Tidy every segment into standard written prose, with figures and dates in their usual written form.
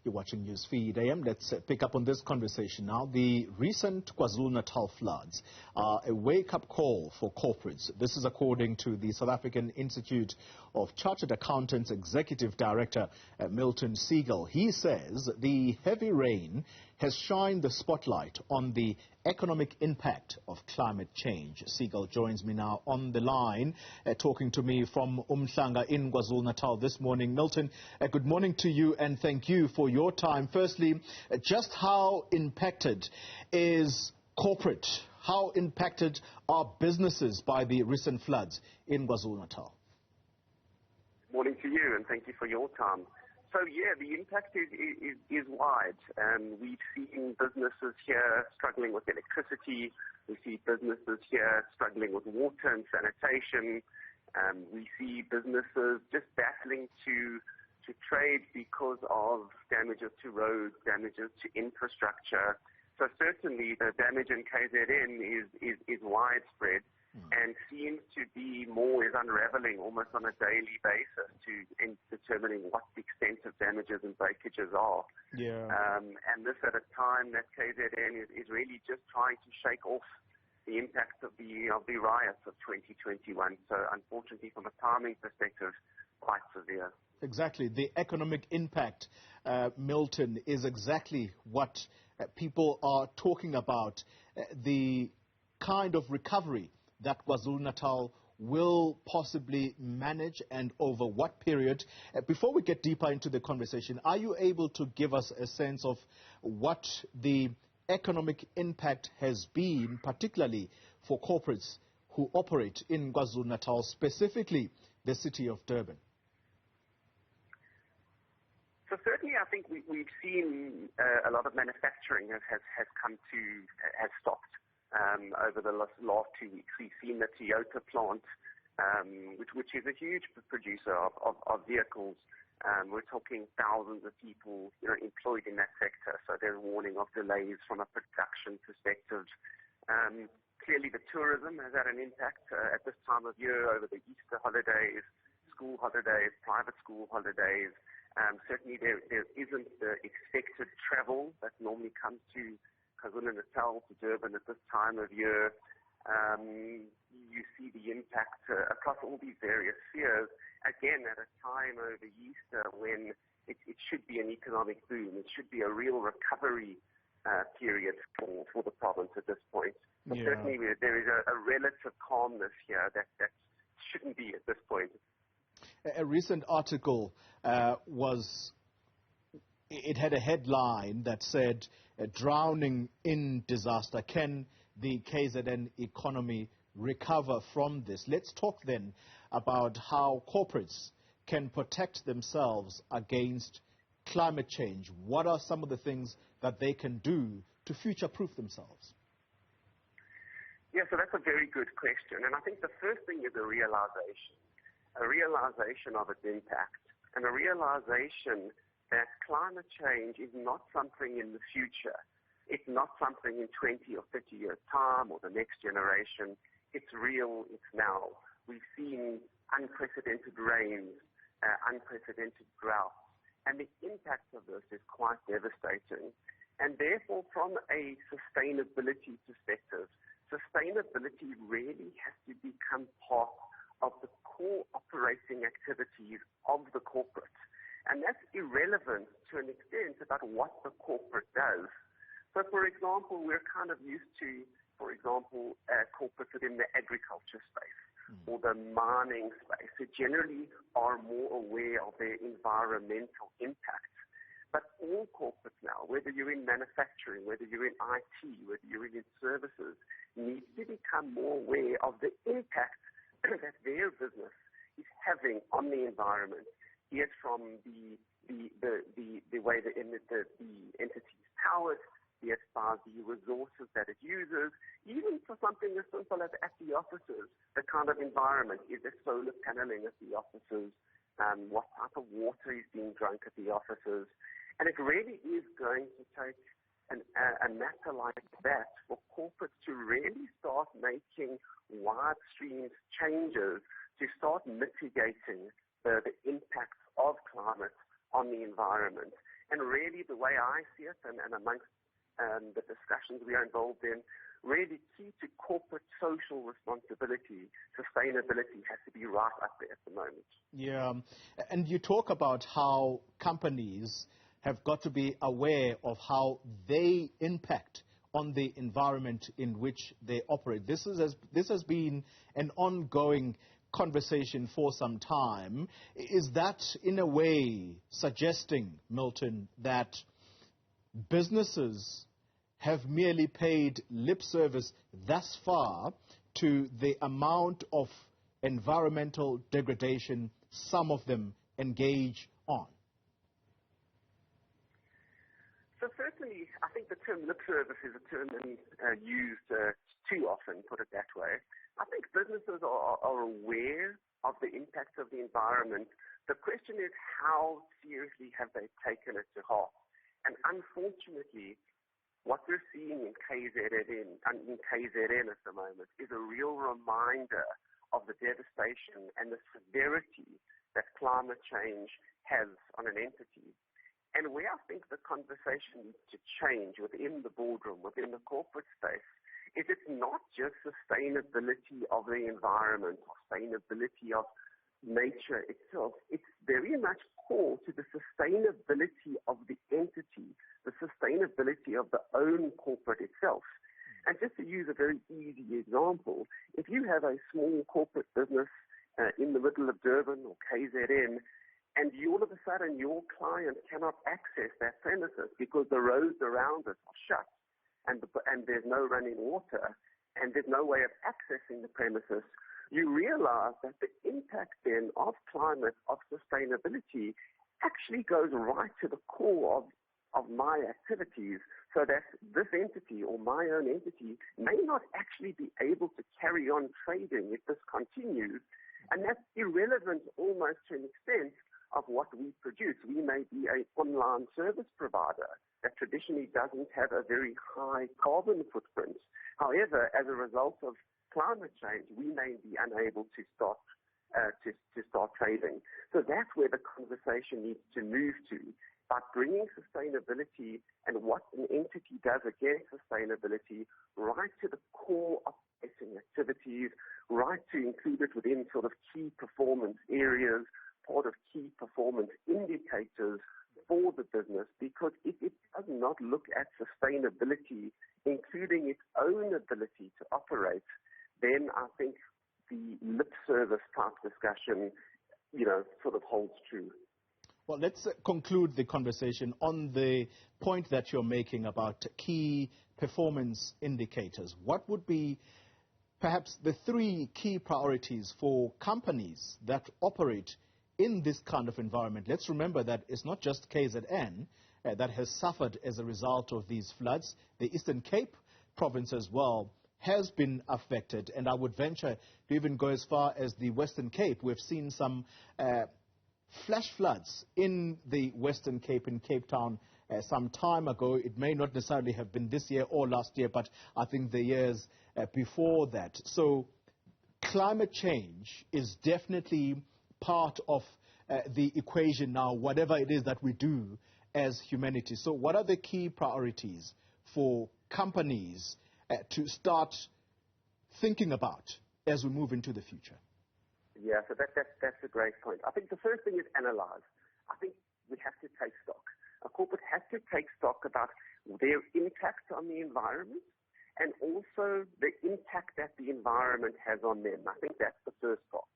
You're watching Newsfeed AM. Let's pick up on this conversation now. The recent KwaZulu-Natal floods are a wake-up call for corporates. This is according to the South African Institute of Chartered Accountants Executive Director Milton Segal. He says the heavy rain has shined the spotlight on the economic impact of climate change. Segal joins me now on the line, talking to me from Umhlanga in KwaZulu-Natal this morning. Milton, good morning to you and thank you for your time. Firstly, just how impacted is corporate? How impacted are businesses by the recent floods in KwaZulu-Natal? Morning to you and thank you for your time. So yeah, the impact is wide. We've seen businesses here struggling with electricity. We see businesses here struggling with water and sanitation. We see businesses just battling to trade because of damages to roads, damages to infrastructure. So certainly the damage in KZN is widespread and seems to be is unraveling almost on a daily basis in determining what the extent of damages and breakages are. Yeah. And this at a time that KZN is really just trying to shake off the impact of the riots of 2021. So unfortunately, from a timing perspective, quite severe. Exactly. The economic impact, Milton, is exactly what people are talking about. The kind of recovery that KwaZulu-Natal will possibly manage and over what period. Before we get deeper into the conversation, are you able to give us a sense of what the economic impact has been, particularly for corporates who operate in KwaZulu-Natal, specifically the city of Durban? So certainly I think we've seen a lot of manufacturing has stopped over the last 2 weeks. We've seen the Toyota plant, which is a huge producer of vehicles. We're talking thousands of people employed in that sector, so there's warning of delays from a production perspective. Clearly the tourism has had an impact at this time of year over the Easter holidays, school holidays, private school holidays. Certainly there isn't the expected travel that normally comes to KwaZulu-Natal, to Durban at this time of year. You see the impact across all these various spheres, again at a time over Easter when it should be an economic boom. It should be a real recovery period for the province at this point. But Yeah. certainly there is a relative calmness here that shouldn't be at this point. A recent article it had a headline that said, drowning in disaster. Can the KZN economy recover from this? Let's talk then about how corporates can protect themselves against climate change. What are some of the things that they can do to future-proof themselves? Yeah, so that's a very good question. And I think the first thing is a realization of its impact, and a realization that climate change is not something in the future. It's not something in 20 or 30 years' time or the next generation. It's real, it's now. We've seen unprecedented rains, unprecedented droughts, and the impact of this is quite devastating. And therefore, from a sustainability perspective, sustainability really has to become part of the core operating activities of the corporate. And that's irrelevant to an extent about what the corporate does. So, for example, we're kind of used to, corporates within the agriculture space or the mining space who generally are more aware of their environmental impact. But all corporates now, whether you're in manufacturing, whether you're in IT, whether you're in services, need to become more aware of the impact that their business is having on the environment, be it from the way the entity is powered, be it by the resources that it uses, even for something as simple as at the offices, the kind of environment. Is there solar paneling at the offices? What type of water is being drunk at the offices? And it really is going to take a matter like that for corporates to really start making wide stream changes to start mitigating the impacts of climate on the environment. And really the way I see it, and amongst the discussions we are involved in, really key to corporate social responsibility, sustainability has to be right up there at the moment. Yeah, and you talk about how companies have got to be aware of how they impact on the environment in which they operate. This has been an ongoing conversation for some time. Is that in a way suggesting, Milton, that businesses have merely paid lip service thus far to the amount of environmental degradation some of them engage on? So certainly, I think the term lip service is a term used too often, put it that way. I think businesses are aware of the impact of the environment. The question is, how seriously have they taken it to heart? And unfortunately, what we're seeing in KZN at the moment is a real reminder of the devastation and the severity that climate change has on an entity. And where I think the conversation needs to change within the boardroom, within the corporate space, is it's not just sustainability of the environment, sustainability of nature itself. It's very much core to the sustainability of the entity, the sustainability of the own corporate itself. And just to use a very easy example, if you have a small corporate business in the middle of Durban or KZN, and all of a sudden your client cannot access that premises because the roads around it are shut, and there's no running water, and there's no way of accessing the premises, you realize that the impact then of climate, of sustainability, actually goes right to the core of my activities, so that this entity or my own entity may not actually be able to carry on trading if this continues. And that's irrelevant almost to an extent of what we produce. We may be an online service provider that traditionally doesn't have a very high carbon footprint. However, as a result of climate change, we may be unable to start trading. So that's where the conversation needs to move to, by bringing sustainability and what an entity does against sustainability right to the core of operating activities, right to include it within sort of key performance areas, part of key performance indicators for the business, because if it does not look at sustainability, including its own ability to operate, then I think the lip service type discussion, sort of holds true. Well, let's conclude the conversation on the point that you're making about key performance indicators. What would be perhaps the three key priorities for companies that operate in this kind of environment? Let's remember that it's not just KZN that has suffered as a result of these floods. The Eastern Cape province as well has been affected, and I would venture to even go as far as the Western Cape. We've seen some flash floods in the Western Cape, in Cape Town, some time ago. It may not necessarily have been this year or last year, but I think the years before that. So climate change is definitely part of the equation now, whatever it is that we do as humanity. So what are the key priorities for companies to start thinking about as we move into the future? Yeah, so that's a great point. I think the first thing is analyze. I think we have to take stock. A corporate has to take stock about their impact on the environment and also the impact that the environment has on them. I think that's the first part.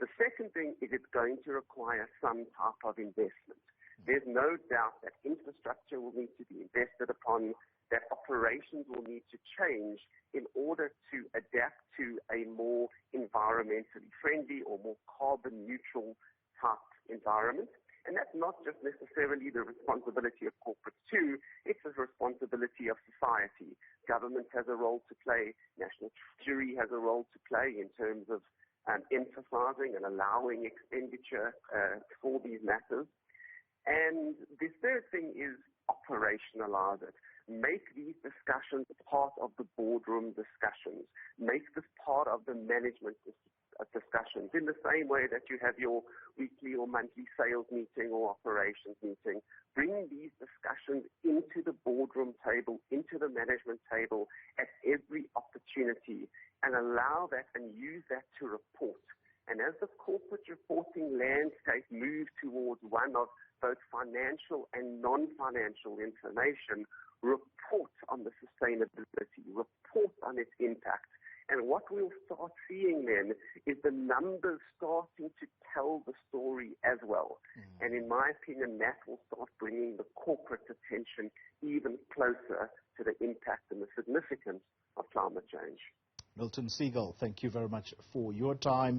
The second thing is it's going to require some type of investment. There's no doubt that infrastructure will need to be invested upon, that operations will need to change in order to adapt to a more environmentally friendly or more carbon neutral type environment. And that's not just necessarily the responsibility of corporates too, it's a responsibility of society. Government has a role to play, National Treasury has a role to play in terms of emphasizing and allowing expenditure for these matters. And the third thing is operationalize it. Make these discussions part of the boardroom discussions. Make this part of the management discussions in the same way that you have your weekly or monthly sales meeting or operations meeting. Bring these table, into the management table at every opportunity, and allow that and use that to report. And as the corporate reporting landscape moves towards one of both financial and non-financial information, report on the sustainability, report on its impact. And what we'll start seeing then is the numbers starting to tell the story as well. And in my opinion, that will start bringing the corporate attention even closer to the impact and the significance of climate change. Milton Segal, thank you very much for your time.